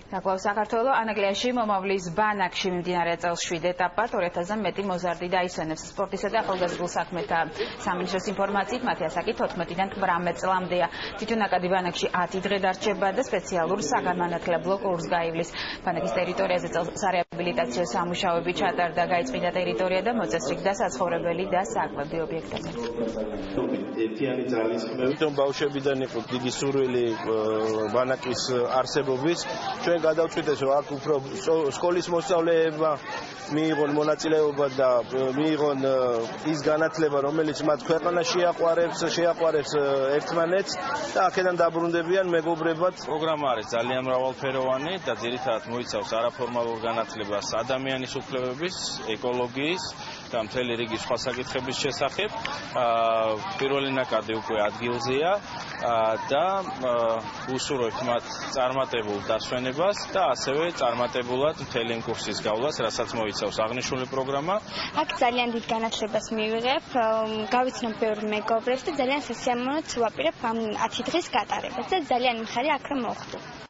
Დაკლავს საქართველოს ანაგლიაში მომავლის ბანაკში მიმდინარე წელს 7 ეტაპად 2000-ზე მეტი მოზარდი დაისვენებს სპორტისა და ახალგაზრდულ საქმეთა სამინისტროს ინფორმაციით მათი ასაკი 14-დან 18 წლამდეა. თვითონაკადი ბანაკში 10 დღე დარჩება და სპეციალურ საგანმანათლებლო კურსს გაივლის. ბანაკის ტერიტორიაზე წელს სარეაბილიტაციო სამუშაოები ჩატარდა, გაიწმინდა ტერიტორია და მოწესრიგდა საცხოვრებელი და საკვები ობიექტები. ერთიანი ძალის ხმევით ბავშვებიდან იყო დიდი სურვილი ბანაკის არსებობის. ჩვენ გადავწყვიტეს რომ აქ უფრო სკოლის მოსწავლეებმა მიიღონ მონაწილეობა და მიიღონ ის განათლება, რომელიც მათ ქვეყანას შეაყვარებს ერთმანეთს და აქედან დაბრუნდებიან მეგობრებად. პროგრამა არის ძალიან მრავალფეროვანი და ძირითადად მოიცავს არაფორმალურ განათლებას ადამიანის უფლებების, ეკოლოგიის და მთელი რიგი სხვა საკითხების შესახებ. პირველი ნაკადი უკვე ადგილზეა და უსურვებთ მათ წარმატებულ დასვენებას და ასევე წარმატებულად მთელი იმ კურსის გავლას, რასაც მოიცავს აღნიშნული პროგრამა. აქ ძალიან დიდ განათლებას მივიღებ, გავიცნობ ბევრ მეგობრებს და ძალიან სასიამოვნოდ ვაპირებ ამ 10 დღის გატარებას და ძალიან მიხარია აქ რომ მოხვდი.